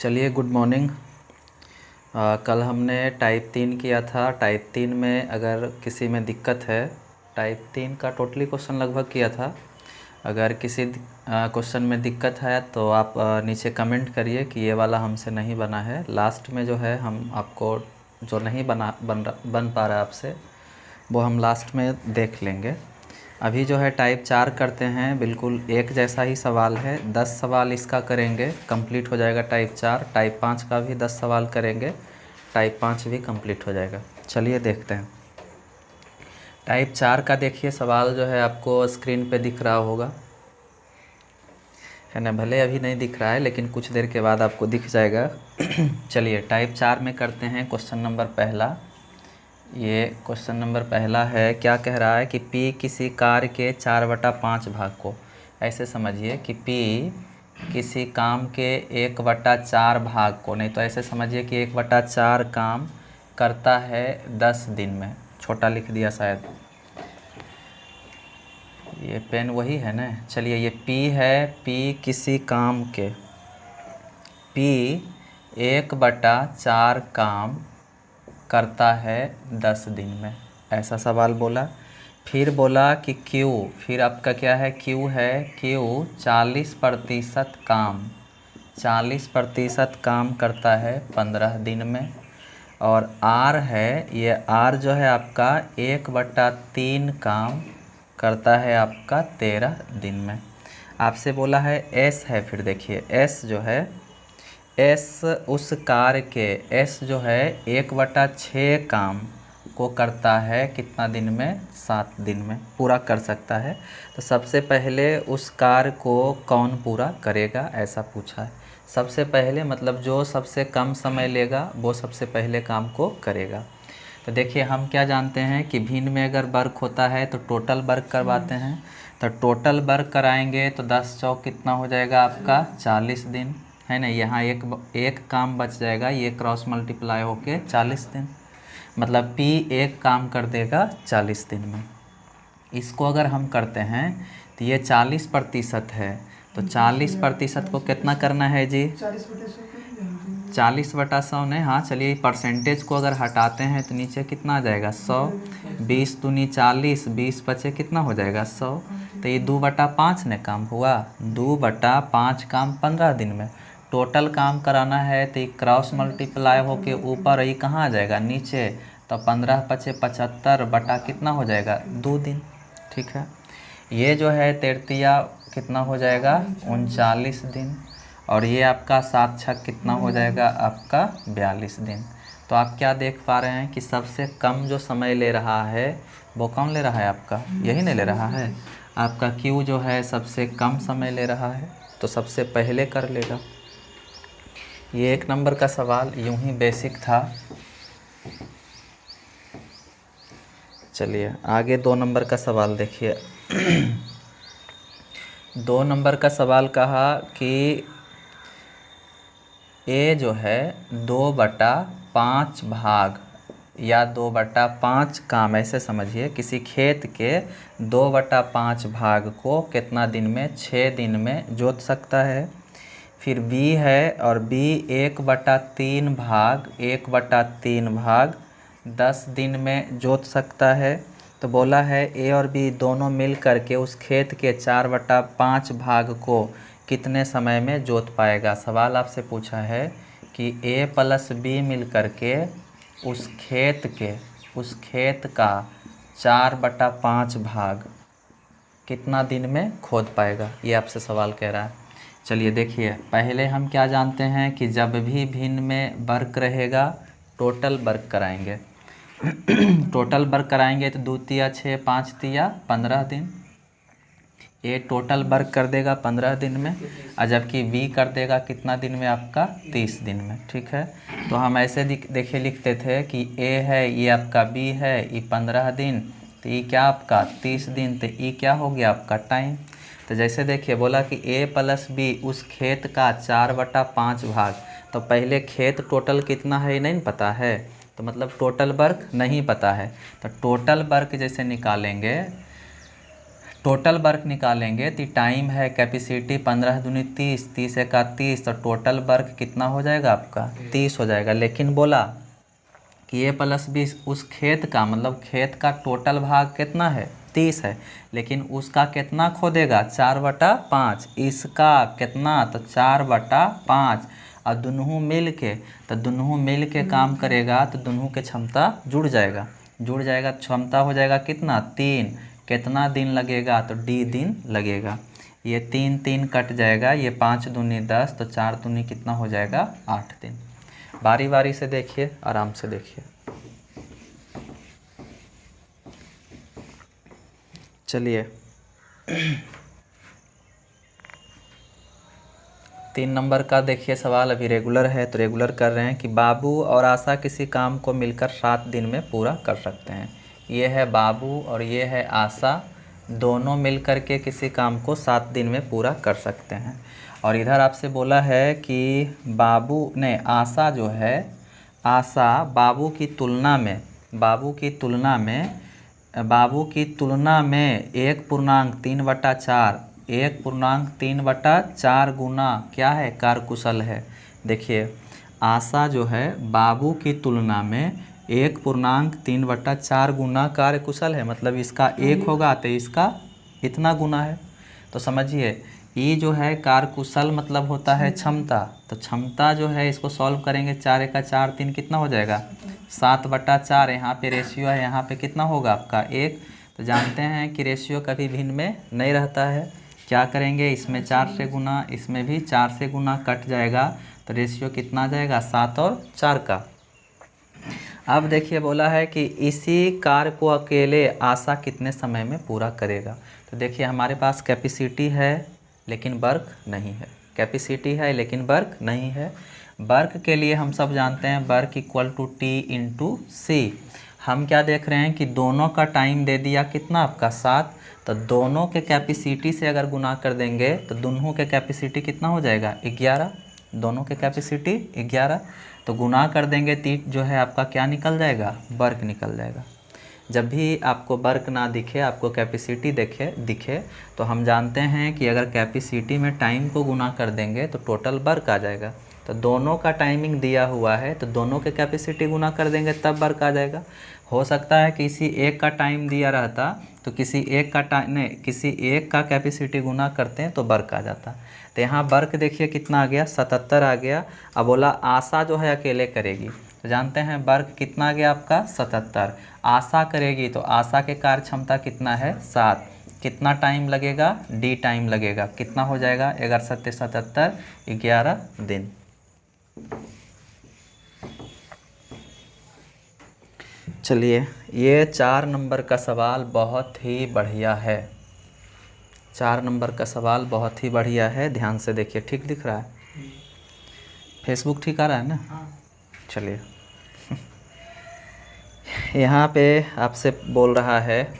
चलिए good morning. कल हमने टाइप 3 किया था। टाइप 3 में अगर किसी में दिक्कत है, टाइप 3 का टोटली क्वेश्चन लगभग किया था। अगर किसी क्वेश्चन में दिक्कत है तो आप नीचे कमेंट करिए कि ये वाला हमसे नहीं बना है। लास्ट में जो है हम आपको जो नहीं बन पा रहा है आपसे, वो हम लास्ट में देख लेंगे। अभी जो है टाइप 4 करते हैं, बिल्कुल एक जैसा ही सवाल है। 10 सवाल इसका करेंगे, कंप्लीट हो जाएगा टाइप 4। टाइप 5 का भी 10 सवाल करेंगे, टाइप 5 भी कंप्लीट हो जाएगा। चलिए देखते हैं। टाइप 4 का देखिए सवाल जो है आपको स्क्रीन पे दिख रहा होगा, है ना। भले अभी नहीं दिख रहा है लेकिन कुछ देर के बाद आपको दिख जाएगा। चलिए टाइप 4 में करते हैं। क्वेश्चन नंबर पहला, ये क्वेश्चन नंबर पहला है। क्या कह रहा है कि P किसी कार्य के 4/5 भाग को, ऐसे समझिए कि P किसी काम के 1/4 भाग को, नहीं तो ऐसे समझिए कि 1/4 काम करता है 10 दिन में। छोटा लिख दिया शायद, ये पेन वही है ना। चलिए ये P है, P किसी काम के, P 1/4 काम करता है 10 दिन में, ऐसा सवाल बोला। फिर बोला कि Q, फिर आपका क्या है, Q है, Q 40% काम, 40% काम करता है 15 दिन में। और R है, ये R जो है आपका 1/3 काम करता है आपका 13 दिन में। आपसे बोला है S है, फिर देखिए S जो है, S उस कार्य के, S जो है 1/6 काम को करता है कितना दिन में, 7 दिन में पूरा कर सकता है। तो सबसे पहले उस कार्य को कौन पूरा करेगा, ऐसा पूछा है। सबसे पहले मतलब जो सबसे कम समय लेगा वो सबसे पहले काम को करेगा। तो देखिए हम क्या जानते हैं कि भिन्न में अगर वर्क होता है तो टोटल वर्क करवाते हैं। तो टोटल वर्क कराएंगे तो 10 चौक कितना हो जाएगा आपका, 40 दिन, है ना। यहाँ एक काम बच जाएगा, ये क्रॉस मल्टीप्लाई होके 40 दिन, मतलब P एक काम कर देगा 40 दिन में। इसको अगर हम करते हैं तो ये 40% है, तो 40% को कितना करना है जी, 40/100 ने, हाँ चलिए परसेंटेज को अगर हटाते हैं तो नीचे कितना आ जाएगा, 100। 20 दूनी 40, 20 बचे कितना हो जाएगा, 100। तो ये 2/5 ने काम हुआ, 2/5 काम 15 दिन में। टोटल काम कराना है तो ये क्रॉस मल्टीप्लाई होके ऊपर, ये कहाँ आ जाएगा, नीचे। तो 15 × 75 बटा कितना हो जाएगा, 2 दिन, ठीक है। ये जो है 33 कितना हो जाएगा, 39 दिन। और ये आपका 7 छक कितना हो जाएगा आपका, 42 दिन। तो आप क्या देख पा रहे हैं कि सबसे कम जो समय ले रहा है वो कौन ले रहा है, आपका यही नहीं ले रहा है, आपका Q जो है सबसे कम समय ले रहा है, तो सबसे पहले कर लेगा। ये 1 नंबर का सवाल यूं ही बेसिक था। चलिए आगे 2 नंबर का सवाल देखिए। 2 नंबर का सवाल कहा कि A जो है 2/5 भाग या 2/5 काम, ऐसे समझिए किसी खेत के 2/5 भाग को कितना दिन में, 6 दिन में जोत सकता है। फिर B है, और B 1/3 भाग, 1/3 भाग 10 दिन में जोत सकता है। तो बोला है A और B दोनों मिल करके उस खेत के 4/5 भाग को कितने समय में जोत पाएगा। सवाल आपसे पूछा है कि A + B मिल करके उस खेत का 4/5 भाग कितना दिन में खोद पाएगा, ये आपसे सवाल कह रहा है। चलिए देखिए, पहले हम क्या जानते हैं कि जब भी भिन्न में वर्क रहेगा टोटल वर्क कराएंगे। टोटल वर्क कराएंगे तो 2 × 6 = 5 × 15 दिन। ये टोटल वर्क कर देगा 15 दिन में, और जबकि B कर देगा कितना दिन में आपका, 30 दिन में, ठीक है। तो हम ऐसे देखिए लिखते थे कि A है, ये आपका B है, ये 15 दिन, तो ये क्या आपका 30 दिन, तो ये क्या हो गया आपका टाइम। तो जैसे देखिए बोला कि A + B उस खेत का 4/5 भाग, तो पहले खेत टोटल कितना है नहीं पता है, तो मतलब टोटल वर्क नहीं पता है। तो टोटल वर्क जैसे निकालेंगे, टोटल वर्क निकालेंगे तो टाइम है कैपेसिटी 15 दूनी 30, 30 एका 30, तो टोटल वर्क कितना हो जाएगा आपका 30 हो जाएगा। लेकिन बोला कि A+B उस खेत का मतलब खेत का टोटल भाग कितना है 30 है, लेकिन उसका कितना खोदेगा 4/5, इसका कितना तो 4/5, और दोनों मिल के काम करेगा तो दोनों के क्षमता जुड़ जाएगा, क्षमता हो जाएगा कितना 3, कितना दिन लगेगा तो D दिन लगेगा। ये 3 3 कट जाएगा, ये 5 दूनी 10, तो 4 दूनी कितना हो जाएगा 8 दिन। बारी बारी से देखिए, आराम से देखिए। चलिए 3 नंबर का देखिए सवाल, अभी रेगुलर है तो रेगुलर कर रहे हैं कि बाबू और आशा किसी काम को मिलकर 7 दिन में पूरा कर सकते हैं। ये है बाबू और ये है आशा, दोनों मिलकर के किसी काम को 7 दिन में पूरा कर सकते हैं। और इधर आपसे बोला है कि आशा जो है, आशा बाबू की तुलना में 1/3/4 गुना क्या है कार्यकुशल है। देखिए आशा जो है बाबू की तुलना में 1/3/4 गुना कार्यकुशल है, मतलब इसका 1 होगा तो इसका इतना गुना है। तो समझिए ये जो है कार्यकुशल मतलब होता है क्षमता, तो क्षमता जो है इसको सॉल्व करेंगे 4 एका 4 3 कितना हो जाएगा 7/4। यहाँ पे रेशियो है, यहाँ पे कितना होगा आपका 1। तो जानते हैं कि रेशियो कभी भिन्न में नहीं रहता है। क्या करेंगे, इसमें 4 से गुना, इसमें भी 4 से गुना, कट जाएगा तो रेशियो कितना जाएगा 7 और 4 का। अब देखिए बोला है कि इसी कार्य को अकेले आशा कितने समय में पूरा करेगा। तो देखिए हमारे पास कैपेसिटी है लेकिन वर्क नहीं है, कैपेसिटी है लेकिन वर्क नहीं है। वर्क के लिए हम सब जानते हैं वर्क इक्वल टू T/C। हम क्या देख रहे हैं कि दोनों का टाइम दे दिया कितना आपका 7, तो दोनों के कैपेसिटी से अगर गुना कर देंगे तो दोनों के कैपेसिटी कितना हो जाएगा 11, दोनों के कैपेसिटी 11, तो गुना कर देंगे तो जो है आपका क्या निकल जाएगा वर्क निकल जाएगा। जब भी आपको वर्क ना दिखे, आपको कैपेसिटी दिखे तो हम जानते हैं कि अगर कैपेसिटी में टाइम को गुना कर देंगे तो टोटल वर्क आ जाएगा। तो दोनों का टाइमिंग दिया हुआ है तो दोनों के कैपेसिटी गुना कर देंगे तब वर्क आ जाएगा। हो सकता है किसी एक का टाइम दिया रहता तो किसी एक का कैपेसिटी गुना करते हैं तो वर्क आ जाता। तो यहाँ वर्क देखिए कितना आ गया 77 आ गया। अब बोला आशा जो है अकेले करेगी, तो जानते हैं वर्क कितना आ गया आपका 77, आशा करेगी तो आशा के कार्य क्षमता कितना है 7, कितना टाइम लगेगा D टाइम लगेगा, कितना हो जाएगा 11 7 77, 11 दिन। चलिए ये 4 नंबर का सवाल बहुत ही बढ़िया है, 4 नंबर का सवाल बहुत ही बढ़िया है, ध्यान से देखिए। ठीक दिख रहा है, फेसबुक ठीक आ रहा है ना? चलिए यहाँ पे आपसे बोल रहा है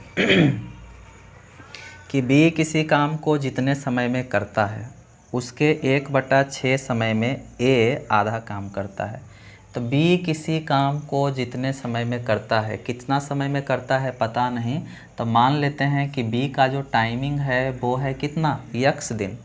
कि B किसी काम को जितने समय में करता है उसके 1/6 समय में A आधा काम करता है। तो B किसी काम को जितने समय में करता है, कितना समय में करता है पता नहीं, तो मान लेते हैं कि B का जो टाइमिंग है वो है कितना x दिन।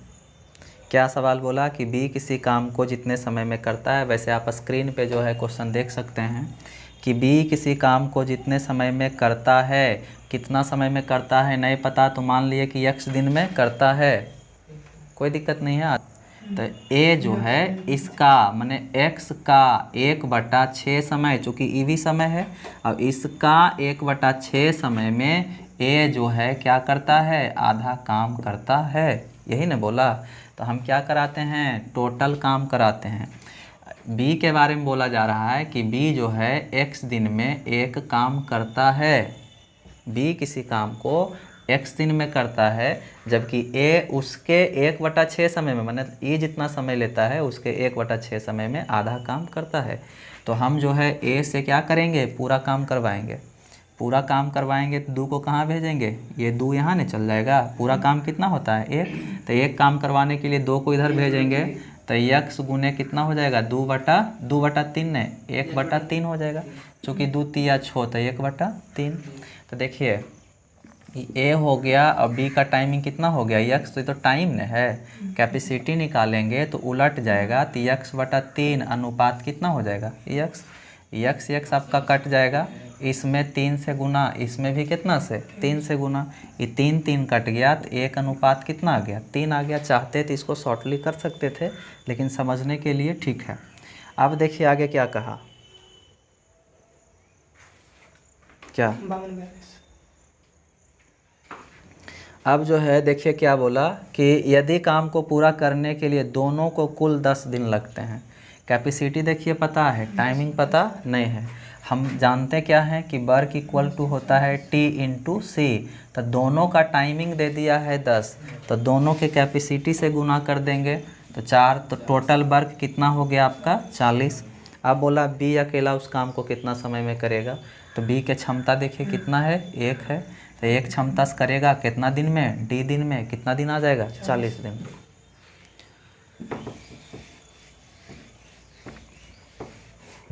क्या सवाल बोला कि B किसी काम को जितने समय में करता है। वैसे आप स्क्रीन पे जो है क्वेश्चन देख सकते हैं कि B किसी काम को जितने समय में करता है, कितना समय में करता है नहीं पता, तो मान लिए कि x दिन में करता है, कोई दिक्कत नहीं है। तो A जो है इसका माने x का 1/6 समय, चूँकि ईवी समय है, अब इसका 1/6 समय में A जो है क्या करता है आधा काम करता है, यही ना बोला। तो हम क्या कराते हैं टोटल काम कराते हैं। B के बारे में बोला जा रहा है कि B जो है x दिन में एक काम करता है, B किसी काम को x दिन में करता है, जबकि A उसके 1/6 समय में माने E जितना समय लेता है उसके 1/6 समय में आधा काम करता है। तो हम जो है A से क्या करेंगे पूरा काम करवाएंगे, पूरा काम करवाएंगे तो 2 को कहाँ भेजेंगे, ये 2 यहाँ नहीं चल जाएगा। पूरा काम कितना होता है 1, तो 1 काम करवाने के लिए 2 को इधर भेजेंगे तो x गुने कितना हो जाएगा 2/3 ने 1/3 हो जाएगा, चूँकि 2 तिया 6 तो 1/3। तो देखिए ए हो गया और बी का टाइमिंग कितना हो गया यक्स, तो ये तो टाइम न है। कैपेसिटी निकालेंगे तो उलट जाएगा, तो यक्स/3 अनुपात कितना हो जाएगा यक्स। यक्स यक्स आपका कट जाएगा, इसमें 3 से गुना, इसमें भी कितना से 3 से गुना, ये 3 3 कट गया तो 1 अनुपात कितना आ गया 3 आ गया। चाहते तो इसको शॉर्टली कर सकते थे, लेकिन समझने के लिए ठीक है। अब देखिए आगे क्या कहा, क्या अब जो है देखिए क्या बोला कि यदि काम को पूरा करने के लिए दोनों को कुल 10 दिन लगते हैं। कैपेसिटी देखिए पता है, टाइमिंग पता नहीं है। हम जानते क्या हैं कि वर्क इक्वल टू होता है T इंटू सी, तो दोनों का टाइमिंग दे दिया है 10, तो दोनों के कैपेसिटी से गुना कर देंगे तो 4, तो टोटल वर्क कितना हो गया आपका 40। अब बोला बी अकेला उस काम को कितना समय में करेगा, तो बी के क्षमता देखिए कितना है 1 है, तो 1 क्षमता से करेगा कितना दिन में डी दिन में, कितना दिन आ जाएगा 40 दिन।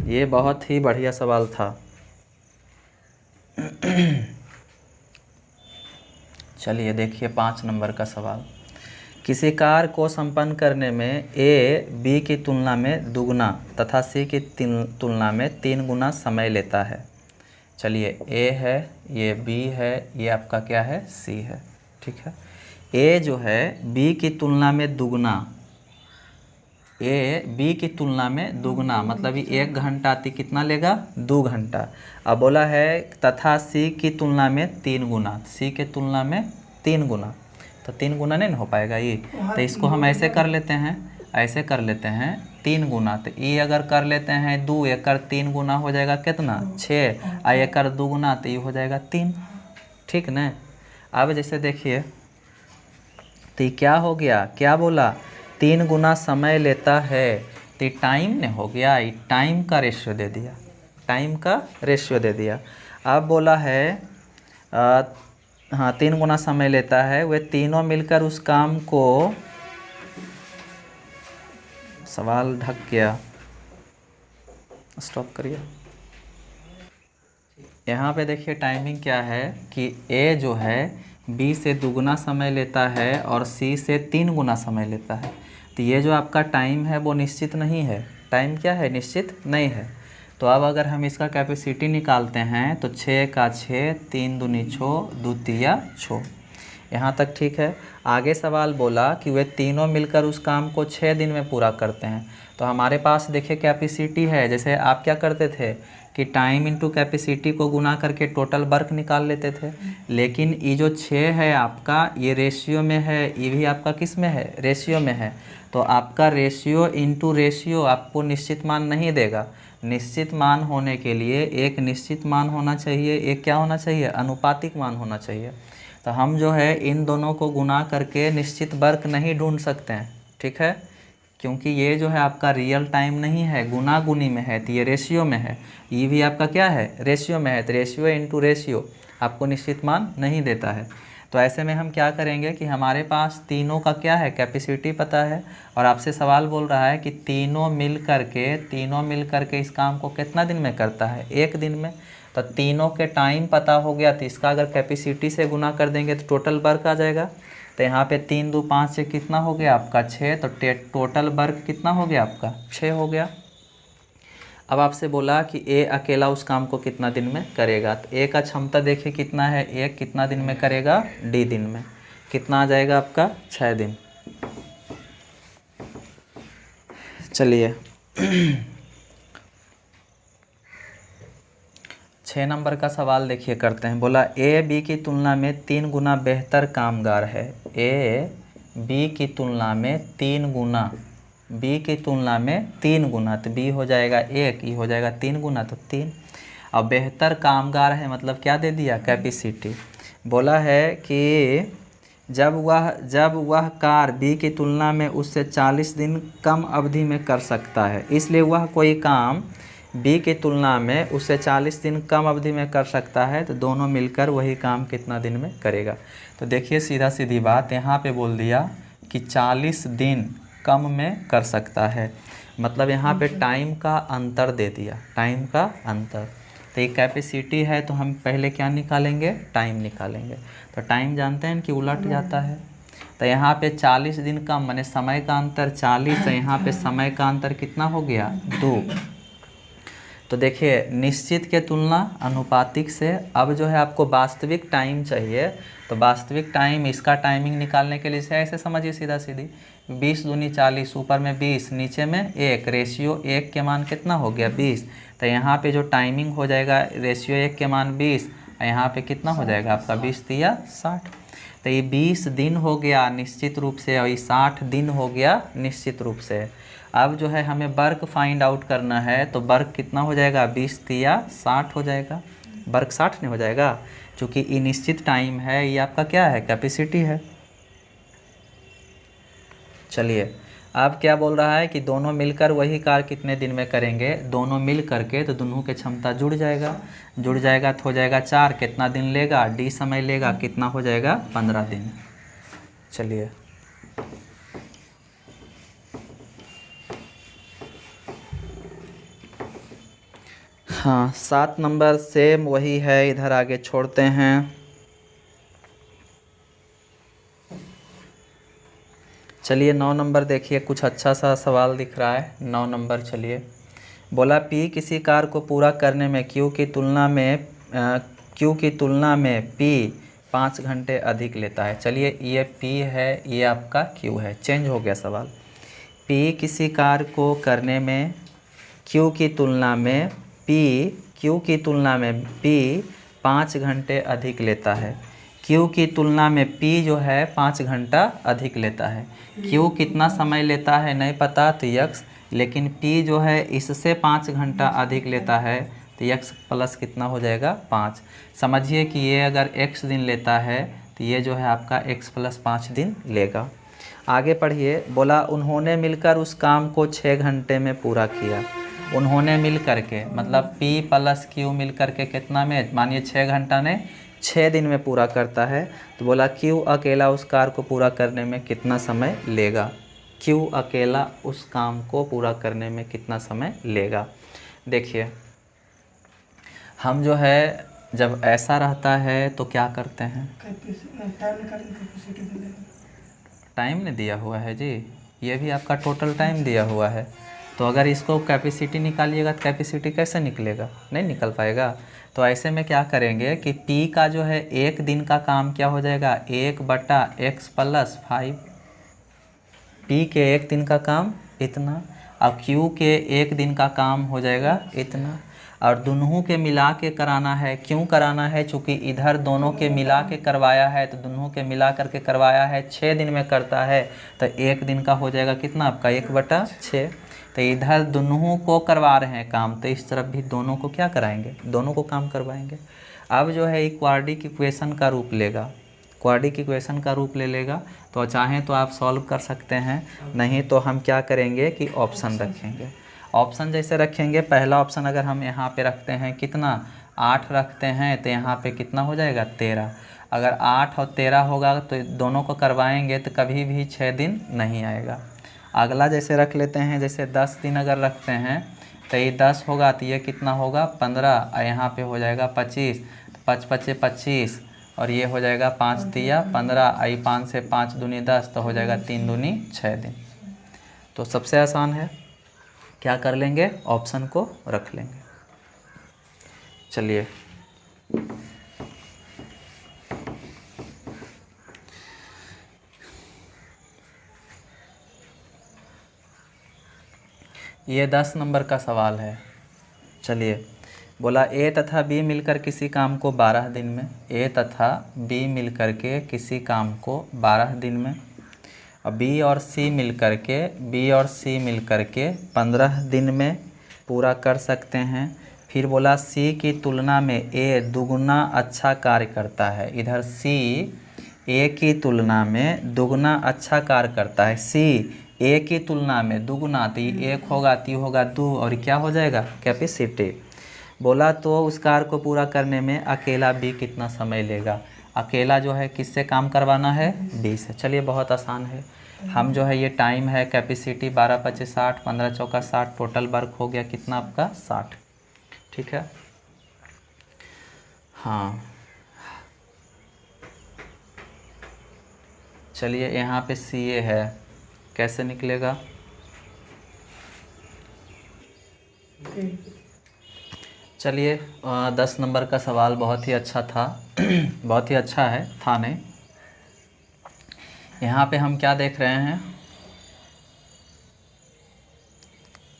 ये बहुत ही बढ़िया सवाल था। चलिए देखिए 5 नंबर का सवाल। किसी कार्य को संपन्न करने में ए बी की तुलना में दुगना तथा सी की तुलना में 3 गुना समय लेता है। चलिए ए है, ये बी है, ये आपका क्या है सी है, ठीक है। ए जो है बी की तुलना में दुगना, ए बी की तुलना में दुगना मतलब ये 1 घंटा थी कितना लेगा 2 घंटा। अब बोला है तथा सी की तुलना में 3 गुना, सी के तुलना में 3 गुना, तो 3 गुना नहीं हो पाएगा ये, तो इसको हम ऐसे कर लेते हैं, ऐसे कर लेते हैं 3 गुना, तो ये अगर कर लेते हैं 2 एकड़ 3 गुना हो जाएगा कितना 6, आ एकड़ 2 गुना तो ये हो जाएगा 3, ठीक न। अब जैसे देखिए तो ये क्या हो गया, क्या बोला 3 गुना समय लेता है, तो टाइम ने हो गया, ये टाइम का रेशियो दे दिया, टाइम का रेशियो दे दिया। अब बोला है हाँ 3 गुना समय लेता है, वे तीनों मिलकर उस काम को, सवाल ढक गया, स्टॉप करिए। यहाँ पे देखिए टाइमिंग क्या है कि ए जो है बी से दुगुना समय लेता है और सी से 3 गुना समय लेता है, तो ये जो आपका टाइम है वो निश्चित नहीं है, टाइम क्या है निश्चित नहीं है। तो अब अगर हम इसका कैपेसिटी निकालते हैं तो 6 का 6, 3 दूनी 6, 2 तिया 6, यहाँ तक ठीक है। आगे सवाल बोला कि वे तीनों मिलकर उस काम को 6 दिन में पूरा करते हैं, तो हमारे पास देखिए कैपेसिटी है, जैसे आप क्या करते थे कि टाइम इंटू कैपेसिटी को गुना करके टोटल वर्क निकाल लेते थे, लेकिन ये जो 6 है आपका ये रेशियो में है, ये भी आपका किस में है रेशियो में है, तो आपका रेशियो इंटू रेशियो आपको निश्चित मान नहीं देगा। निश्चित मान होने के लिए एक निश्चित मान होना चाहिए, एक क्या होना चाहिए अनुपातिक मान होना चाहिए। तो हम जो है इन दोनों को गुना करके निश्चित वर्क नहीं ढूंढ सकते हैं, ठीक है, क्योंकि ये जो है आपका रियल टाइम नहीं है, गुना गुनी में है, तो ये रेशियो में है, ये भी आपका क्या है रेशियो में है, तो रेशियो इंटू रेशियो आपको निश्चित मान नहीं देता है। तो ऐसे में हम क्या करेंगे कि हमारे पास तीनों का क्या है कैपेसिटी पता है, और आपसे सवाल बोल रहा है कि तीनों मिल करके इस काम को कितना दिन में करता है 1 दिन में, तो तीनों के टाइम पता हो गया, तो इसका अगर कैपेसिटी से गुना कर देंगे तो टोटल वर्क आ जाएगा। तो यहाँ पे 3 2 5 से कितना हो गया आपका 6, तो टोटल वर्क कितना हो गया आपका 6 हो गया। अब आपसे बोला कि ए अकेला उस काम को कितना दिन में करेगा, तो ए का क्षमता देखिए कितना है, ए कितना दिन में करेगा डी दिन में, कितना आ जाएगा आपका 6 दिन। चलिए 6 नंबर का सवाल देखिए करते हैं। बोला ए बी की तुलना में 3 गुना बेहतर कामगार है, ए बी की तुलना में 3 गुना, बी की तुलना में 3 गुना, तो बी हो जाएगा 1, ये हो जाएगा 3 गुना तो 3। अब बेहतर कामगार है मतलब क्या दे दिया कैपेसिटी। बोला है कि जब वह कार्य बी की तुलना में उससे 40 दिन कम अवधि में कर सकता है, इसलिए वह कोई काम बी की तुलना में उससे 40 दिन कम अवधि में कर सकता है, तो दोनों मिलकर वही काम कितना दिन में करेगा। तो देखिए सीधा सीधी बात यहाँ पे बोल दिया कि 40 दिन कम में कर सकता है, मतलब यहाँ पे टाइम का अंतर दे दिया, टाइम का अंतर। तो ये कैपेसिटी है, तो हम पहले क्या निकालेंगे, टाइम निकालेंगे। तो टाइम जानते हैं कि उलट जाता है। तो यहाँ पे 40 दिन का माने समय का अंतर 40 है, यहाँ पे समय का अंतर कितना हो गया 2। तो देखिए निश्चित के तुलना अनुपातिक से, अब जो है आपको वास्तविक टाइम चाहिए, तो वास्तविक टाइम इसका टाइमिंग निकालने के लिए से ऐसे समझिए सीधा सीधी 20 दूनी 40, ऊपर में 20 नीचे में 1, रेशियो 1 के मान कितना हो गया 20। तो यहाँ पे जो टाइमिंग हो जाएगा रेशियो 1 के मान 20, यहाँ पे कितना हो जाएगा आपका 20 दिया 60। तो ये 20 दिन हो गया निश्चित रूप से और ये 60 दिन हो गया निश्चित रूप से। अब जो है हमें वर्क फाइंड आउट करना है, तो वर्क कितना हो जाएगा 20 या 60 हो जाएगा, वर्क 60 नहीं हो जाएगा, क्योंकि ये निश्चित टाइम है, ये आपका क्या है कैपेसिटी है। चलिए अब क्या बोल रहा है कि दोनों मिलकर वही कार्य कितने दिन में करेंगे, दोनों मिल करके, तो दोनों के क्षमता जुड़ जाएगा तो हो जाएगा 4, कितना दिन लेगा डी समय लेगा, कितना हो जाएगा 15 दिन। चलिए हाँ 7 नंबर सेम वही है, इधर आगे छोड़ते हैं। चलिए 9 नंबर देखिए, कुछ अच्छा सा सवाल दिख रहा है 9 नंबर। चलिए बोला P किसी कार्य को पूरा करने में Q की तुलना में P 5 घंटे अधिक लेता है। चलिए ये P है, ये आपका Q है, चेंज हो गया सवाल। P किसी कार्य को करने में Q की तुलना में P 5 घंटे अधिक लेता है। Q की तुलना में P जो है 5 घंटा अधिक लेता है। Q कितना समय लेता है नहीं पता, तो x, लेकिन P जो है इससे 5 घंटा अधिक लेता है, तो x प्लस कितना हो जाएगा 5। समझिए कि ये अगर x दिन लेता है तो ये जो है आपका x प्लस 5 दिन लेगा। आगे पढ़िए, बोला उन्होंने मिलकर उस काम को 6 घंटे में पूरा किया। उन्होंने मिल करके मतलब P प्लस Q मिल करके कितना में, मानिए 6 घंटा ने 6 दिन में पूरा करता है, तो बोला Q अकेला उस कार्य को पूरा करने में कितना समय लेगा। Q अकेला उस काम को पूरा करने में कितना समय लेगा। देखिए हम जो है जब ऐसा रहता है तो क्या करते हैं, टाइम नहीं दिया हुआ है जी, ये भी आपका टोटल टाइम दिया हुआ है। तो अगर इसको कैपेसिटी निकालिएगा तो कैपेसिटी कैसे निकलेगा, नहीं निकल पाएगा। तो ऐसे में क्या करेंगे कि P का जो है 1 दिन का काम क्या हो जाएगा 1/x प्लस 5। P के 1 दिन का काम इतना, और Q के 1 दिन का काम हो जाएगा इतना, और दोनों के मिला के कराना है। क्यों कराना है, चूँकि इधर दोनों के मिला के करवाया है, तो दोनों के मिला करके करवाया है 6 दिन में करता है, तो 1 दिन का हो जाएगा कितना आपका 1/6। तो इधर दोनों को करवा रहे हैं काम, तो इस तरफ भी दोनों को क्या कराएंगे, दोनों को काम करवाएंगे। अब जो है क्वाड्रेटिक इक्वेशन का रूप लेगा, क्वाड्रेटिक इक्वेशन का रूप ले लेगा। तो चाहें तो आप सॉल्व कर सकते हैं, नहीं तो हम क्या करेंगे कि ऑप्शन रखेंगे। ऑप्शन जैसे रखेंगे, पहला ऑप्शन अगर हम यहाँ पे रखते हैं कितना 8 रखते हैं, तो यहाँ पे कितना हो जाएगा 13। अगर 8 और 13 होगा तो दोनों को करवाएंगे तो कभी भी 6 दिन नहीं आएगा। अगला जैसे रख लेते हैं, जैसे 10 दिन अगर रखते हैं तो ये 10 होगा, तो ये कितना होगा 15, और यहाँ पे हो जाएगा 25, तो 5 × 5 = 25, और ये हो जाएगा 5 × 3 = 15, आई 5 से 5 दूनी 10, तो हो जाएगा 3 दूनी 6 दिन। तो सबसे आसान है, क्या कर लेंगे ऑप्शन को रख लेंगे। चलिए ये 10 नंबर का सवाल है। चलिए बोला A तथा B मिलकर किसी काम को 12 दिन में, A तथा B मिलकर के किसी काम को 12 दिन में, और B और C मिलकर के 15 दिन में पूरा कर सकते हैं। फिर बोला C की तुलना में A दुगुना अच्छा कार्य करता है। इधर C A की तुलना में दुगुना अच्छा कार्य करता है। C A की तुलना में दुगुना, तो 1 होगा 3 होगा 2, और क्या हो जाएगा कैपेसिटी। बोला तो उस कार्य को पूरा करने में अकेला B कितना समय लेगा। अकेला जो है किससे काम करवाना है, B से। चलिए बहुत आसान है, हम जो है ये टाइम है कैपेसिटी 12 × 25 = 60, 15 × 4 = 60, टोटल वर्क हो गया कितना आपका 60। ठीक है, हाँ चलिए, यहाँ पे CA है, कैसे निकलेगा? चलिए 10 नंबर का सवाल बहुत ही अच्छा था बहुत ही अच्छा है, था नहीं। यहाँ पे हम क्या देख रहे हैं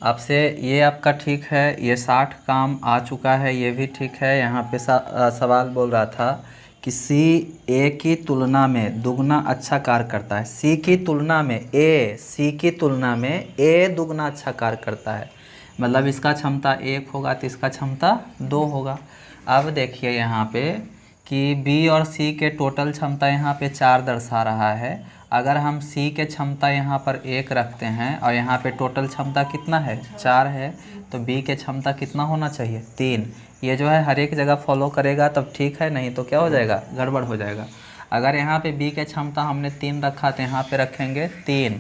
आपसे, ये आपका ठीक है, ये 60 काम आ चुका है, ये भी ठीक है। यहाँ पे सवाल बोल रहा था कि C A की तुलना में दुगना अच्छा कार्य करता है। C की तुलना में C की तुलना में A दुगना अच्छा कार्य करता है, मतलब इसका क्षमता 1 होगा तो इसका क्षमता 2 होगा। अब देखिए यहाँ पे कि B और C के टोटल क्षमता यहाँ पे 4 दर्शा रहा है। अगर हम C के क्षमता यहाँ पर 1 रखते हैं और यहाँ पे टोटल क्षमता कितना है 4 है, तो B के क्षमता कितना होना चाहिए 3। ये जो है हर एक जगह फॉलो करेगा तब ठीक है, नहीं तो क्या हो जाएगा, गड़बड़ हो जाएगा। अगर यहाँ पे B के क्षमता हमने 3 रखा तो यहाँ पे रखेंगे 3,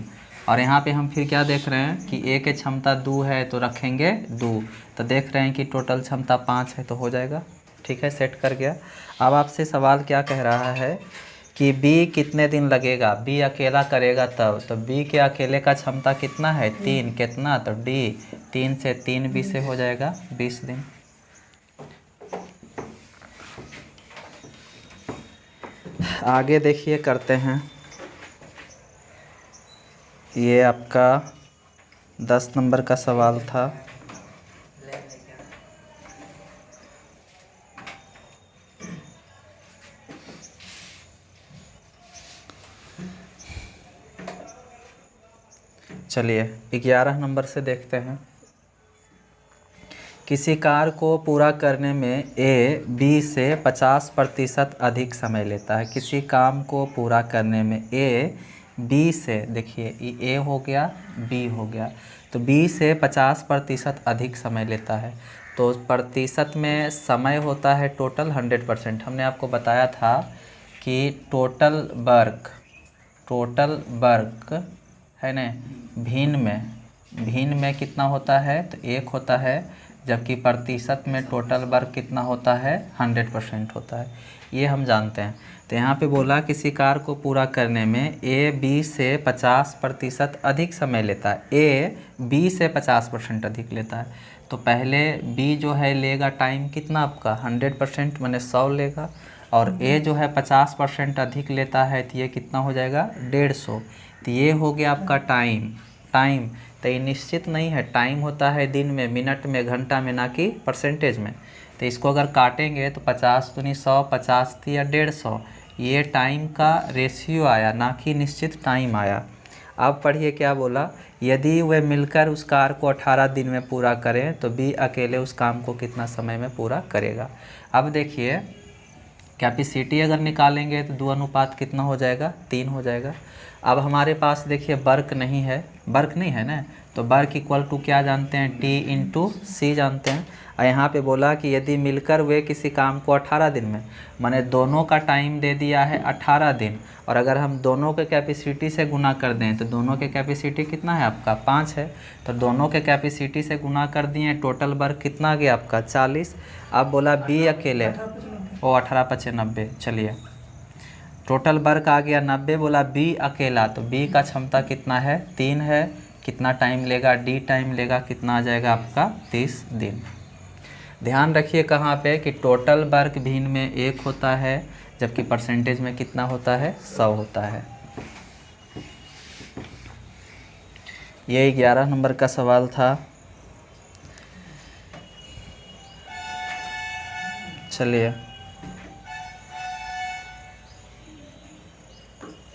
और यहाँ पे हम फिर क्या देख रहे हैं कि A के क्षमता 2 है तो रखेंगे 2, तो देख रहे हैं कि टोटल क्षमता 5 है, तो हो जाएगा। ठीक है, सेट कर गया। अब आपसे सवाल क्या कह रहा है कि B कितने दिन लगेगा, B अकेला करेगा तब, तो B के अकेले का क्षमता कितना है 3, कितना, तो D 3 से 3 20 से हो जाएगा 20 दिन। आगे देखिए करते हैं, ये आपका 10 नंबर का सवाल था। चलिए 11 नंबर से देखते हैं। किसी कार्य को पूरा करने में A B से 50% अधिक समय लेता है। किसी काम को पूरा करने में A B से, देखिए ये A हो गया B हो गया, तो B से 50% अधिक समय लेता है। तो प्रतिशत में समय होता है टोटल 100%। हमने आपको बताया था कि टोटल वर्क है ना, भिन्न में कितना होता है, तो 1 होता है, जबकि प्रतिशत में टोटल वर्क कितना होता है 100% होता है, ये हम जानते हैं। तो यहाँ पे बोला किसी कार्य को पूरा करने में A B से 50% अधिक समय लेता है। A B से 50% अधिक लेता है, तो पहले B जो है लेगा टाइम कितना आपका 100%, मैंने 100 लेगा, और A जो है 50% अधिक लेता है, तो ये कितना हो जाएगा 150। तो ये हो गया आपका टाइम। तो ये निश्चित नहीं है, टाइम होता है दिन में, मिनट में, घंटा में, ना कि परसेंटेज में। तो इसको अगर काटेंगे तो 50 दूनी 100, 50 या 150, ये टाइम का रेशियो आया, ना कि निश्चित टाइम आया। अब पढ़िए क्या बोला, यदि वे मिलकर उस कार्य को 18 दिन में पूरा करें तो B अकेले उस काम को कितना समय में पूरा करेगा। अब देखिए कैपेसिटी अगर निकालेंगे तो 2 अनुपात कितना हो जाएगा 3 हो जाएगा। अब हमारे पास देखिए वर्क नहीं है ना, तो वर्क इक्वल टू क्या जानते हैं, T इंटू C जानते हैं। और यहाँ पे बोला कि यदि मिलकर वे किसी काम को 18 दिन में, माने दोनों का टाइम दे दिया है 18 दिन, और अगर हम दोनों के कैपेसिटी से गुना कर दें तो दोनों के कैपेसिटी कितना है आपका 5 है, तो दोनों के कैपेसिटी से गुना कर दिए, टोटल वर्क कितना आ गया आपका 40। अब बोला B अकेले, 18 × 5 = 90, चलिए टोटल वर्क आ गया 90, बोला B अकेला, तो B का क्षमता कितना है 3 है, कितना टाइम लेगा D टाइम लेगा, कितना आ जाएगा आपका 30 दिन। ध्यान रखिए कहाँ पे कि टोटल वर्क भिन्न में 1 होता है, जबकि परसेंटेज में कितना होता है 100 होता है। ये 11 नंबर का सवाल था। चलिए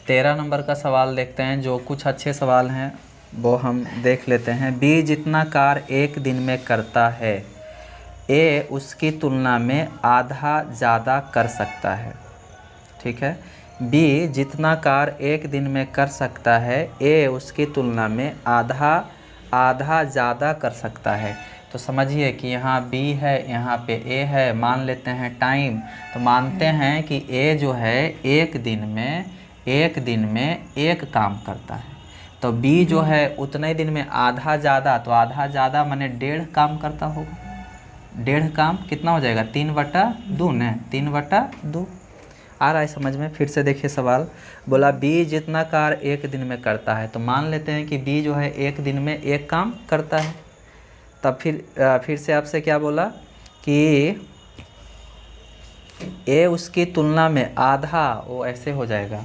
13 नंबर का सवाल देखते हैं, जो कुछ अच्छे सवाल हैं वो हम देख लेते हैं। B जितना कार्य 1 दिन में करता है A उसकी तुलना में आधा ज़्यादा कर सकता है। ठीक है, B जितना कार्य 1 दिन में कर सकता है A उसकी तुलना में आधा ज़्यादा कर सकता है। तो समझिए कि यहाँ B है, यहाँ पे A है, मान लेते हैं टाइम, तो मानते हैं कि A जो है 1 दिन में 1 काम करता है, तो B जो है उतने दिन में आधा ज़्यादा, तो आधा ज़्यादा माने 1.5 काम करता होगा। डेढ़ काम कितना हो जाएगा 3/2 न 3/2। आ रहा है समझ में? फिर से देखिए सवाल, बोला बी जितना कार्य एक दिन में करता है, तो मान लेते हैं कि बी जो है एक दिन में एक काम करता है। तब फिर से आपसे क्या बोला कि ए उसकी तुलना में आधा, वो ऐसे हो जाएगा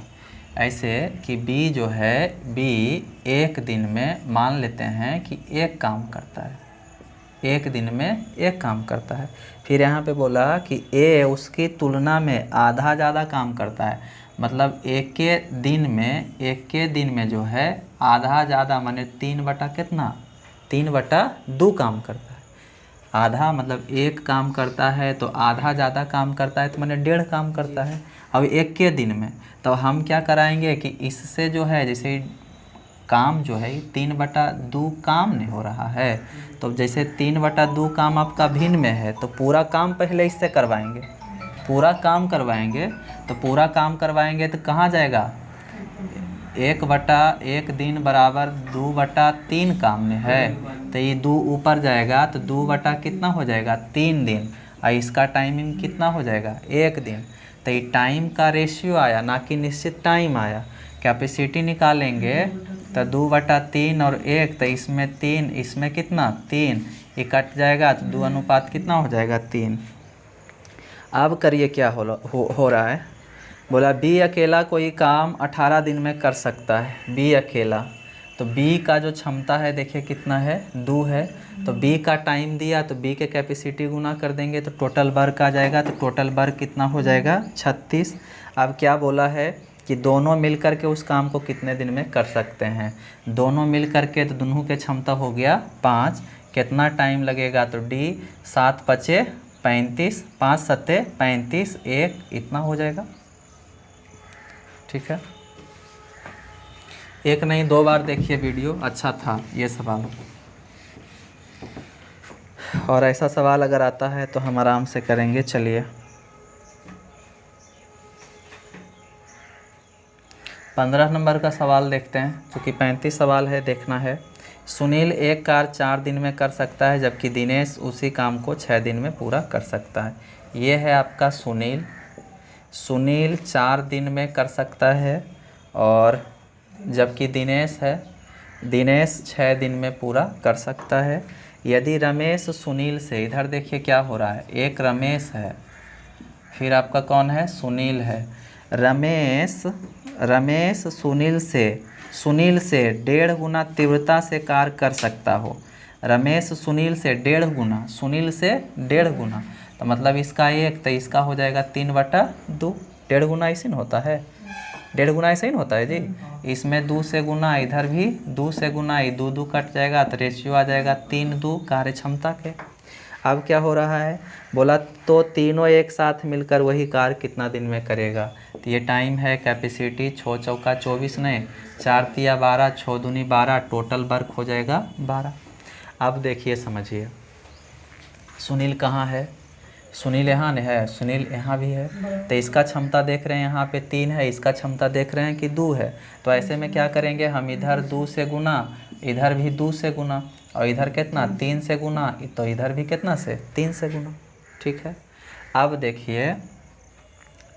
ऐसे कि बी जो है बी एक दिन में मान लेते हैं कि एक काम करता है, एक दिन में एक काम करता है। फिर यहाँ पे बोला कि ए उसकी तुलना में आधा ज़्यादा काम करता है, मतलब एक के दिन में जो है आधा ज़्यादा, माने 3/2 काम करता है। आधा मतलब एक काम करता है तो आधा ज़्यादा काम करता है, तो माने 1.5 काम करता है। अब एक के दिन में तो हम क्या कराएंगे कि इससे जो है जैसे काम जो है 3/2 काम नहीं हो रहा है, तो जैसे 3/2 काम आपका भिन्न में है तो पूरा काम पहले इससे करवाएंगे, पूरा काम करवाएंगे। तो पूरा काम करवाएंगे तो कहाँ जाएगा, 1/1 दिन बराबर 2/3 काम में है, तो ये 2 ऊपर जाएगा तो 2 कितना हो जाएगा 3 दिन, और इसका टाइमिंग कितना हो जाएगा 1 दिन। तो ये टाइम का रेशियो आया, ना कि निश्चित टाइम आया। कैपेसिटी निकालेंगे तो 2/3 और 1, तो इसमें 3, इसमें कितना 3, ये कट जाएगा तो 2 अनुपात कितना हो जाएगा 3। अब करिए क्या हो रहा है, बोला बी अकेला कोई काम 18 दिन में कर सकता है, बी अकेला। तो बी का जो क्षमता है देखिए कितना है 2 है, तो बी का टाइम दिया तो बी के कैपेसिटी गुना कर देंगे तो टोटल वर्क आ जाएगा, तो टोटल वर्क कितना हो जाएगा 36। अब क्या बोला है कि दोनों मिल कर के उस काम को कितने दिन में कर सकते हैं, दोनों मिल कर के, तो दोनों के क्षमता हो गया 5। कितना टाइम लगेगा, तो डी 7×5 = 35, 5×7 = 35, 1 इतना हो जाएगा। ठीक है, एक नहीं 2 बार देखिए वीडियो, अच्छा था ये सवाल। और ऐसा सवाल अगर आता है तो हम आराम से करेंगे। चलिए 15 नंबर का सवाल देखते हैं, चूँकि 35 सवाल है, देखना है। सुनील एक कार्य 4 दिन में कर सकता है, जबकि दिनेश उसी काम को 6 दिन में पूरा कर सकता है। ये है आपका सुनील 4 दिन में कर सकता है, और जबकि दिनेश 6 दिन में पूरा कर सकता है। यदि रमेश सुनील से, इधर देखिए क्या हो रहा है, एक रमेश है, फिर आपका कौन है सुनील है। रमेश सुनील से 1.5 गुना तीव्रता से कार्य कर सकता हो। रमेश सुनील से 1.5 गुना, सुनील से 1.5 गुना, तो मतलब इसका 1, तो इसका हो जाएगा 3/2। 1.5 गुना ऐसे नहीं होता है, 1.5 गुना ऐसे ही नहीं होता है जी। इसमें 2 से गुना, इधर भी 2 से गुना, ये 2 कट जाएगा तो रेशियो आ जाएगा 3:2 कार्य क्षमता के। अब क्या हो रहा है, बोला तो तीनों एक साथ मिलकर वही कार्य कितना दिन में करेगा। तो ये टाइम है कैपेसिटी 6 चौका 24 नहीं, 4 तिया 12, 6 दूनी 12, टोटल वर्क हो जाएगा 12। अब देखिए समझिए, सुनील कहाँ है, सुनील यहाँ नहीं है, सुनील यहाँ भी है, तो इसका क्षमता देख रहे हैं यहाँ पे 3 है, इसका क्षमता देख रहे हैं कि 2 है। तो ऐसे में क्या करेंगे हम, इधर 2 से गुना, इधर भी 2 से गुना, और इधर कितना 3 से गुना, तो इधर भी कितना से 3 से गुना। ठीक है, अब देखिए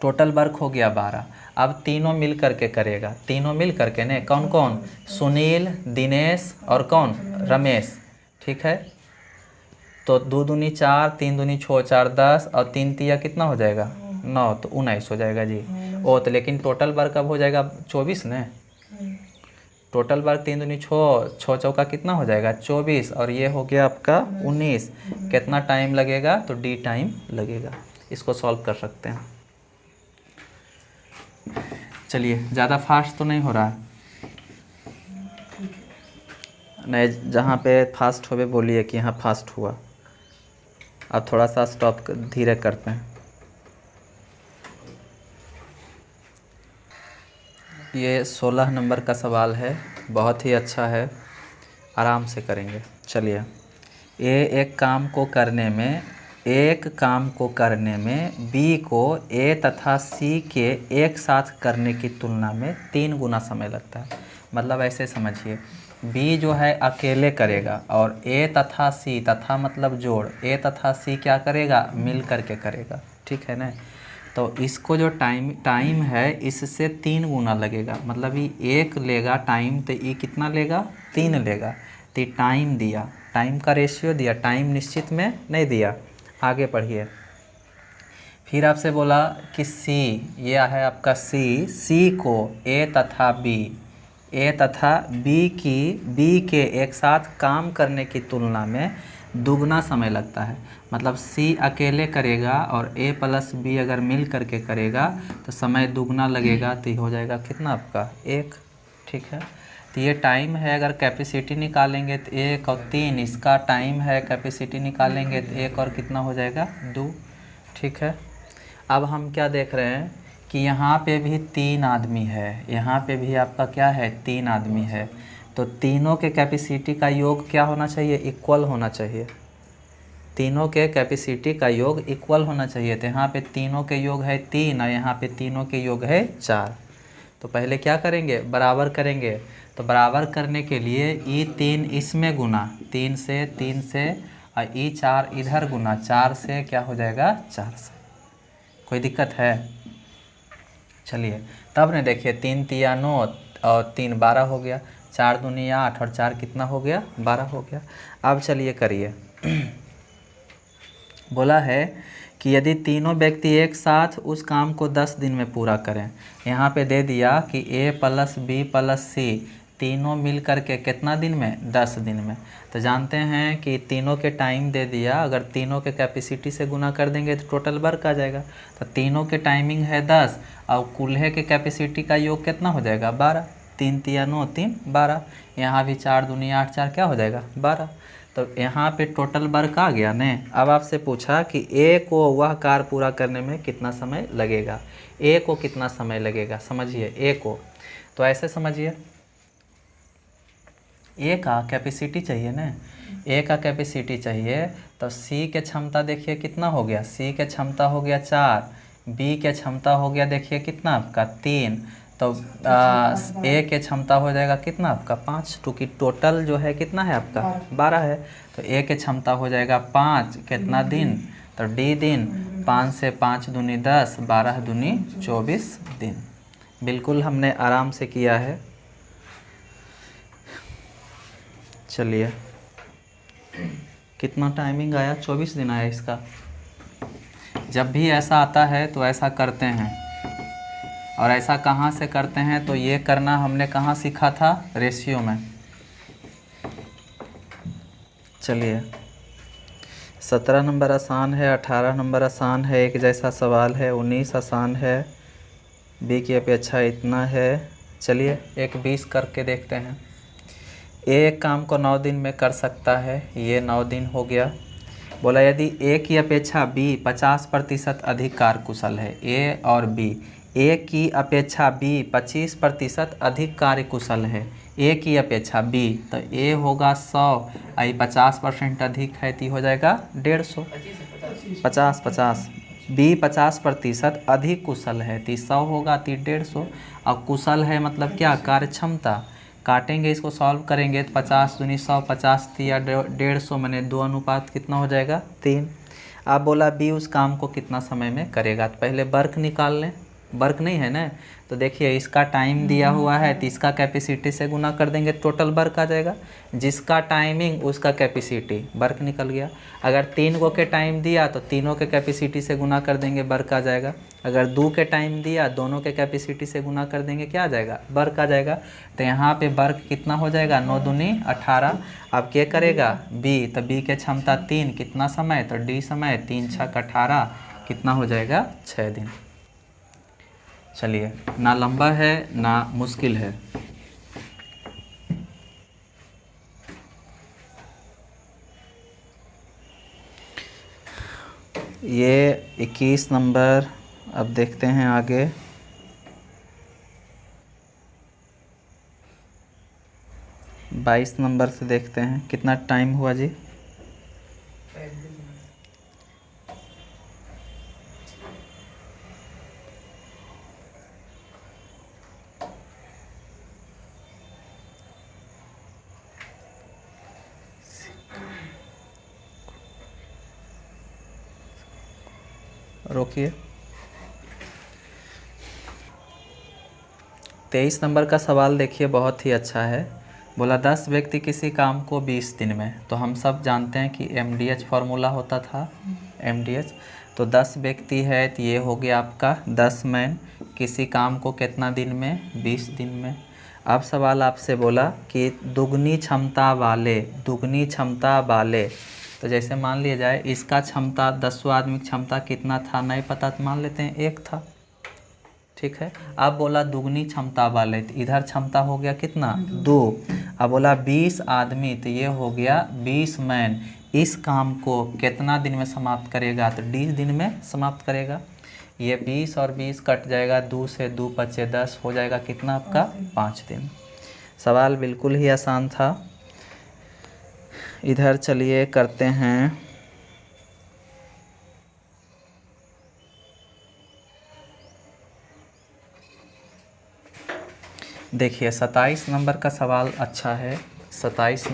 टोटल वर्क हो गया 12। अब तीनों मिल करके करेगा, तीनों मिल करके ने, कौन कौन, सुनील, दिनेश और कौन, रमेश। ठीक है, तो 2 दूनी 4, 3 दूनी 6, 4 10, और 3 तिया कितना हो जाएगा 9, तो 19 हो जाएगा जी। तो लेकिन टोटल वर्क अब हो जाएगा 24 ने, टोटल वर्क 3 दूनी 6, 6 चौका कितना हो जाएगा 24, और ये हो गया आपका 19। कितना टाइम लगेगा, तो डी टाइम लगेगा। इसको सॉल्व कर सकते हैं। चलिए, ज़्यादा फास्ट तो नहीं हो रहा है, नहीं जहाँ पे फास्ट होवे बोलिए कि यहाँ फास्ट हुआ। अब थोड़ा सा स्टॉप धीरे करते हैं। ये 16 नंबर का सवाल है, बहुत ही अच्छा है, आराम से करेंगे। चलिए, एक काम को करने में बी को ए तथा सी के एक साथ करने की तुलना में 3 गुना समय लगता है। मतलब ऐसे समझिए, बी जो है अकेले करेगा और ए तथा सी, तथा मतलब जोड़, ए तथा सी क्या करेगा, मिल करके करेगा, ठीक है ना। तो इसको जो टाइम है इससे 3 गुना लगेगा, मतलब ये 1 लेगा टाइम तो ये कितना लेगा, 3 लेगा। तो टाइम दिया, टाइम का रेशियो दिया, टाइम निश्चित में नहीं दिया। आगे पढ़िए। फिर आपसे बोला कि सी, ये है आपका सी को ए तथा बी के एक साथ काम करने की तुलना में दुगना समय लगता है। मतलब सी अकेले करेगा और ए प्लस बी अगर मिल करके करेगा तो समय दुगना लगेगा, तो ये हो जाएगा कितना आपका 1, ठीक है। तो ये टाइम है, अगर कैपेसिटी निकालेंगे तो 1 और 3, इसका टाइम है, कैपेसिटी निकालेंगे तो 1 और कितना हो जाएगा 2, ठीक है। अब हम क्या देख रहे हैं कि यहाँ पे भी 3 आदमी है, यहाँ पे भी आपका क्या है 3 आदमी है, तो तीनों के कैपेसिटी का योग क्या होना चाहिए, इक्वल होना चाहिए। तीनों के कैपेसिटी का योग इक्वल होना चाहिए। तो यहाँ पे तीनों के योग है 3 और यहाँ पे तीनों के योग है 4। तो पहले क्या करेंगे, बराबर करेंगे। तो बराबर करने के लिए ई 3 इसमें गुना, 3 से और ई 4 इधर गुना, 4 से क्या हो जाएगा 4 से। कोई दिक्कत है? चलिए तब ने देखिए, 3 तिया 9 और 3 12 हो गया, 4 दूनी 8 और 4 कितना हो गया 12 हो गया। अब चलिए करिए। बोला है कि यदि तीनों व्यक्ति एक साथ उस काम को 10 दिन में पूरा करें। यहाँ पे दे दिया कि ए प्लस बी प्लस सी तीनों मिल करके कितना दिन में, 10 दिन में। तो जानते हैं कि तीनों के टाइम दे दिया, अगर तीनों के कैपेसिटी से गुना कर देंगे तो टोटल वर्क आ जाएगा। तो तीनों के टाइमिंग है 10 और कुल्हे के कैपेसिटी का योग कितना हो जाएगा 12, 3 तिया 9 3 12, यहाँ भी 4 दूनी 8 4 क्या हो जाएगा 12। तो यहाँ पे टोटल वर्क आ गया ने। अब आपसे पूछा कि ए को वह कार्य पूरा करने में कितना समय लगेगा, ए को कितना समय लगेगा, समझिए ए को। तो ऐसे समझिए, ए का कैपेसिटी चाहिए ना, ए का कैपेसिटी चाहिए तो सी के क्षमता देखिए कितना हो गया, सी के क्षमता हो गया 4, बी के क्षमता हो गया देखिए कितना आपका 3, तो ए के क्षमता हो जाएगा कितना आपका 5, क्योंकि टोटल जो है कितना है आपका 12 है। तो ए के क्षमता हो जाएगा 5, कितना दिन, तो डी दिन, 5 से 5 दूनी 10, 12 दूनी 24 दिन। बिल्कुल हमने आराम से किया है। चलिए कितना टाइमिंग आया, 24 दिन आया इसका। जब भी ऐसा आता है तो ऐसा करते हैं, और ऐसा कहाँ से करते हैं, तो ये करना हमने कहाँ सीखा था, रेशियो में। चलिए 17 नंबर आसान है, 18 नंबर आसान है, एक जैसा सवाल है, 19 आसान है, बी की अपेक्षा इतना है। चलिए एक 20 करके देखते हैं। एक काम को 9 दिन में कर सकता है, ये 9 दिन हो गया। बोला यदि ए की अपेक्षा बी 50% अधिक कार्यकुशल है, ए और बी, ए की अपेक्षा बी 25% अधिक कार्यकुशल है, ए की अपेक्षा बी, तो ए होगा 100 आई 50% अधिक है तो हो जाएगा 150, 50 बी 50% अधिक कुशल है तो 100 होगा तो 150। और कुशल है मतलब क्या, कार्य क्षमता। काटेंगे इसको, सॉल्व करेंगे तो 50 दूनी 100, 50 या 150, मैंने 2 अनुपात कितना हो जाएगा 3। आप बोला बी उस काम को कितना समय में करेगा, तो पहले वर्क निकाल लें। वर्क नहीं है ना, तो देखिए इसका टाइम दिया हुआ है तो इसका कैपेसिटी से गुना कर देंगे टोटल वर्क आ जाएगा। जिसका टाइमिंग उसका कैपेसिटी, वर्क निकल गया। अगर 3 गो के टाइम दिया तो तीनों के कैपेसिटी से गुना कर देंगे, वर्क आ जाएगा। अगर 2 के टाइम दिया, दोनों के कैपेसिटी से गुना कर देंगे, क्या आ जाएगा, वर्क आ जाएगा। तो यहाँ पे वर्क कितना हो जाएगा, 9 दूनी 18। अब क्या करेगा बी, तो बी के क्षमता 3, कितना समय, तो डी समय, 3 6 18, कितना हो जाएगा 6 दिन। चलिए ना लंबा है ना मुश्किल है। ये 21 नंबर। अब देखते हैं आगे। बाईस नंबर से देखते हैं कितना टाइम हुआ जी। रोकिए। 23 नंबर का सवाल देखिए, बहुत ही अच्छा है। बोला 10 व्यक्ति किसी काम को 20 दिन में, तो हम सब जानते हैं कि MDH फार्मूला होता था, MDH। तो 10 व्यक्ति है तो ये हो गया आपका 10 मैन, किसी काम को कितना दिन में, 20 दिन में। अब सवाल आपसे बोला कि दुगनी क्षमता वाले, दुगनी क्षमता वाले, तो जैसे मान लिया जाए इसका क्षमता 10वां आदमी की क्षमता कितना था नहीं पता, तो मान लेते हैं 1 था, ठीक है। अब बोला दुगनी क्षमता वाले, तो इधर क्षमता हो गया कितना, 2। अब बोला 20 आदमी, तो ये हो गया 20 मैन, इस काम को कितना दिन में समाप्त करेगा, तो 20 दिन में समाप्त करेगा। ये 20 और 20 कट जाएगा, 2 से 2 बचे 10, हो जाएगा कितना आपका, 5 दिन। सवाल बिल्कुल ही आसान था। इधर चलिए करते हैं देखिए 27 नंबर का सवाल अच्छा है। 27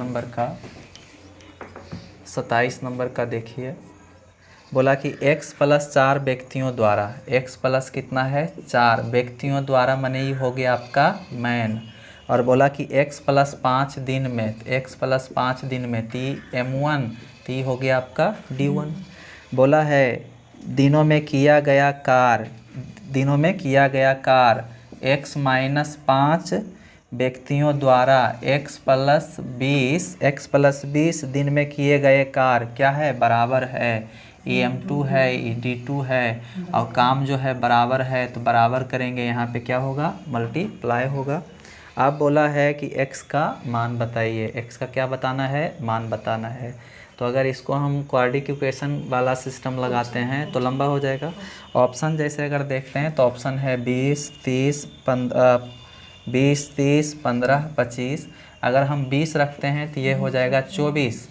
नंबर का देखिए, बोला कि x + 4 व्यक्तियों द्वारा, x प्लस कितना है, 4 व्यक्तियों द्वारा, माने ये हो गया आपका मैन। और बोला कि x + 5 दिन में, x + 5 दिन में ती M1, ती हो गया आपका D1। बोला है दिनों में किया गया कार्य, दिनों में किया गया कार्य x - 5 व्यक्तियों द्वारा x + 20 दिन में किए गए कार्य क्या है, बराबर है, EM2 है, ED2 है, और काम जो है बराबर है, तो बराबर करेंगे, यहाँ पे क्या होगा, मल्टीप्लाई होगा। अब बोला है कि x का मान बताइए, x का क्या बताना है, मान बताना है। तो अगर इसको हम क्वाड्रेटिक इक्वेशन वाला सिस्टम लगाते हैं तो लंबा हो जाएगा। ऑप्शन जैसे अगर देखते हैं तो ऑप्शन है 20, 30, 15, 25। अगर हम 20 रखते हैं तो ये हो जाएगा 24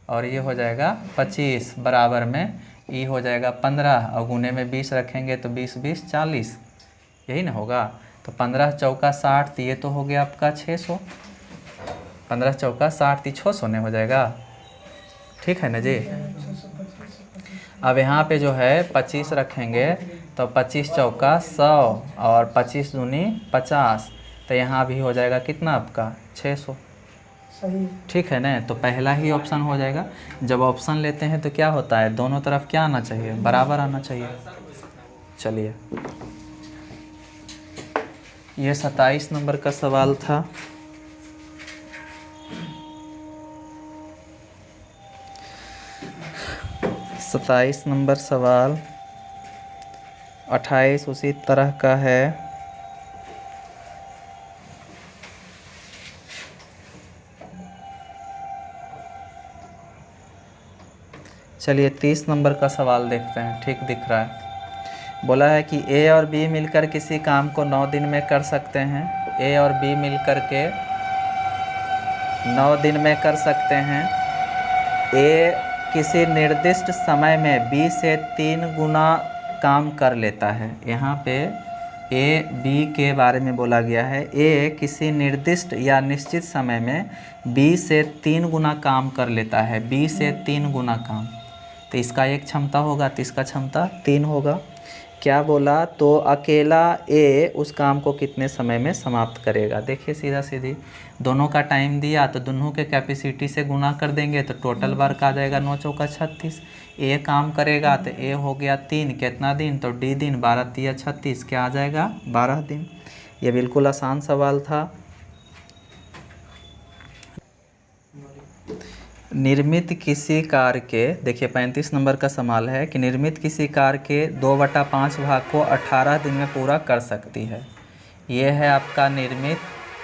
और ये हो जाएगा 25, बराबर में ये हो जाएगा 15, और गुने में 20 रखेंगे तो 20 20 40, यही ना होगा। तो 15 चौका 60, तो ये तो हो गया आपका 600, 15 चौका 60, 600 ने हो जाएगा, ठीक है ना जी। अब यहाँ पे जो है 25 रखेंगे तो 25 चौका 100 और 25 दूनी 50, तो यहाँ भी हो जाएगा कितना आपका 600, सही, ठीक है ना। तो पहला ही ऑप्शन हो जाएगा। जब ऑप्शन लेते हैं तो क्या होता है, दोनों तरफ क्या आना चाहिए, बराबर आना चाहिए। चलिए ये 27 नंबर का सवाल था। सत्ताईस नंबर सवाल 28 उसी तरह का है। चलिए 30 नंबर का सवाल देखते हैं, ठीक दिख रहा है। बोला है कि A और B मिलकर किसी काम को 9 दिन में कर सकते हैं। A और B मिलकर के 9 दिन में कर सकते हैं। A किसी निर्दिष्ट समय में B से 3 गुना काम कर लेता है। यहाँ पे A B के बारे में बोला गया है। A किसी निर्दिष्ट या निश्चित समय में B से 3 गुना काम कर लेता है। B से 3 गुना काम, तो इसका एक क्षमता होगा तो इसका क्षमता 3 होगा। क्या बोला, तो अकेला A उस काम को कितने समय में समाप्त करेगा। देखिए सीधा सीधी दोनों का टाइम दिया तो दोनों के कैपेसिटी से गुना कर देंगे तो टोटल वर्क आ जाएगा 9 चौका 36। A काम करेगा तो A हो गया 3, कितना दिन, तो D दिन, 12 तिया 36, क्या आ जाएगा 12 दिन। ये बिल्कुल आसान सवाल था। निर्मित किसी कार्य के, देखिए 35 नंबर का सवाल है कि निर्मित किसी कार्य के 2/5 भाग को 18 दिन में पूरा कर सकती है। ये है आपका निर्मित,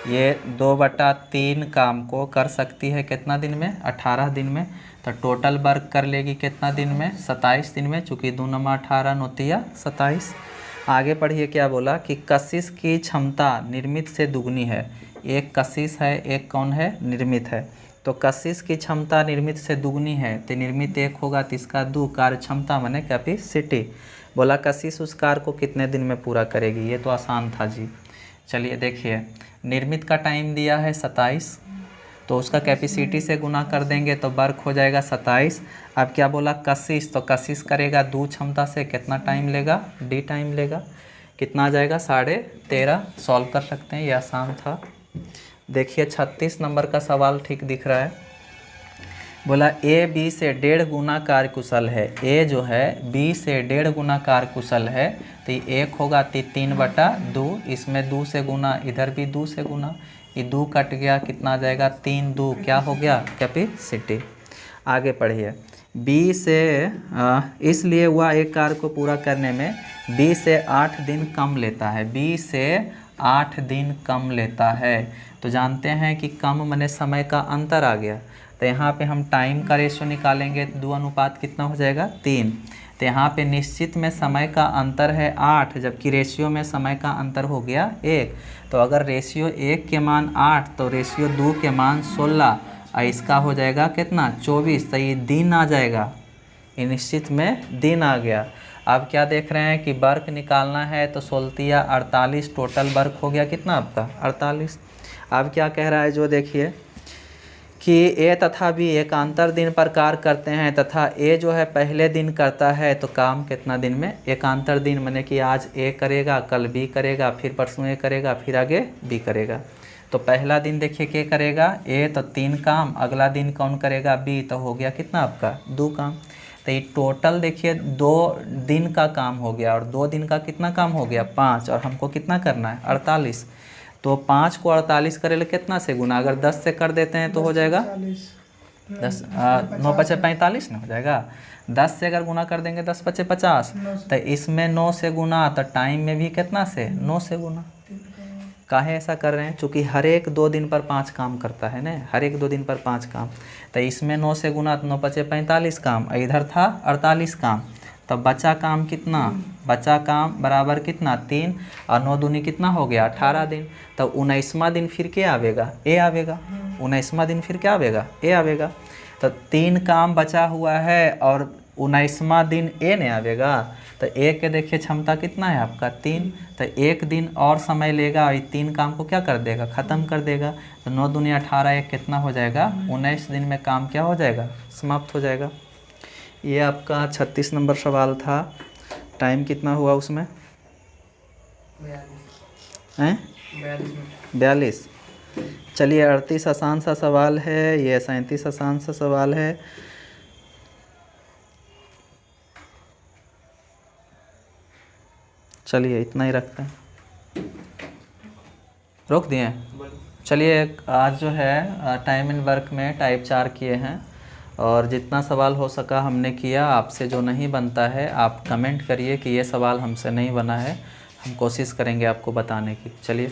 ये 2/3 काम को कर सकती है कितना दिन में, 18 दिन में। तो टोटल वर्क कर लेगी कितना दिन में, 27 दिन में, चूँकि 2 × 18 9 27। आगे पढ़िए क्या बोला कि कशिश की क्षमता निर्मित से दुगनी है। एक कशिश है, एक कौन है, निर्मित है। तो कशिश की क्षमता निर्मित से दुगनी है तो निर्मित 1 होगा तो इसका 2, कार्य क्षमता माने कैपेसिटी। बोला कशिश उस कार्य को कितने दिन में पूरा करेगी। ये तो आसान था जी। चलिए देखिए निर्मित का टाइम दिया है 27 तो उसका कैपेसिटी से गुना कर देंगे तो वर्क हो जाएगा 27। अब क्या बोला कशिश, तो कशिश करेगा 2 क्षमता से, कितना टाइम लेगा, डी टाइम लेगा, कितना आ जाएगा 13.5। सॉल्व कर सकते हैं, ये आसान था। देखिए 36 नंबर का सवाल ठीक दिख रहा है। बोला ए बी से 1.5 गुना कार्यकुशल है। ए जो है बी से 1.5 गुना कार्यकुशल है, तो ये 1 होगा 3/2, इसमें 2 से गुना, इधर भी 2 से गुना, ये 2 कट गया, कितना आ जाएगा 3 2 क्या हो गया कैपेसिटी। आगे पढ़िए। बी से इसलिए हुआ एक कार्य को पूरा करने में बी से 8 दिन कम लेता है। बी से 8 दिन कम लेता है, तो जानते हैं कि कम माने समय का अंतर आ गया, तो यहाँ पे हम टाइम का रेशियो निकालेंगे, 2 अनुपात कितना हो जाएगा 3। तो यहाँ पे निश्चित में समय का अंतर है 8, जबकि रेशियो में समय का अंतर हो गया 1। तो अगर रेशियो 1 के मान 8 तो रेशियो 2 के मान 16, और इसका हो जाएगा कितना 24, तो ये दिन आ जाएगा, ये निश्चित में दिन आ गया। अब क्या देख रहे हैं कि वर्क निकालना है, तो 16 48, टोटल वर्क हो गया कितना आपका 48। अब क्या कह रहा है जो देखिए कि ए तथा बी एकांतर दिन पर कार्य करते हैं, तथा ए जो है पहले दिन करता है, तो काम कितना दिन में, एकांतर दिन माने कि आज ए करेगा, कल बी करेगा, फिर परसों ए करेगा, फिर आगे बी करेगा। तो पहला दिन देखिए क्या करेगा ए, तो 3 काम, अगला दिन कौन करेगा बी, तो हो गया कितना आपका 2 काम। तो ये टोटल देखिए 2 दिन का काम हो गया, और 2 दिन का कितना काम हो गया 5, और हमको कितना करना है 48। तो 5 को 48 करे कितना से गुना, अगर 10 से कर देते हैं तो हो जाएगा 10, 9 5 45 ना हो जाएगा। 10 से अगर गुना कर देंगे 10 5 50, तो इसमें 9 से गुना, तो टाइम में भी कितना से 9 से गुना। काहे ऐसा कर रहे हैं, चूँकि हर एक 2 दिन पर 5 काम करता है ना, हर एक 2 दिन पर 5 काम, तो इसमें 9 से गुना, तो 9 5 45 काम, इधर था 48 काम, तो बचा काम कितना, बचा काम बराबर कितना 3, और 9 दूनी कितना हो गया 18 दिन। तो 19वां दिन फिर क्या आवेगा ए आवेगा, 19वां दिन फिर क्या आवेगा ए आवेगा। तो 3 काम बचा हुआ है और 19वां दिन ए ने आवेगा, तो ए के देखिए क्षमता कितना है आपका 3, तो 1 दिन और समय लेगा, और 3 काम को क्या कर देगा ख़त्म कर देगा। तो 9 दूनी 18, 1 कितना हो जाएगा 19 दिन में काम क्या हो जाएगा समाप्त हो जाएगा। ये आपका 36 नंबर सवाल था। टाइम कितना हुआ उसमें 42। चलिए 38 आसान सा सवाल है, ये 37 आसान सा सवाल है। चलिए इतना ही रखते हैं, रोक दिए। चलिए आज जो है टाइम एंड वर्क में टाइप 4 किए हैं, और जितना सवाल हो सका हमने किया। आपसे जो नहीं बनता है आप कमेंट करिए कि ये सवाल हमसे नहीं बना है, हम कोशिश करेंगे आपको बताने की। चलिए।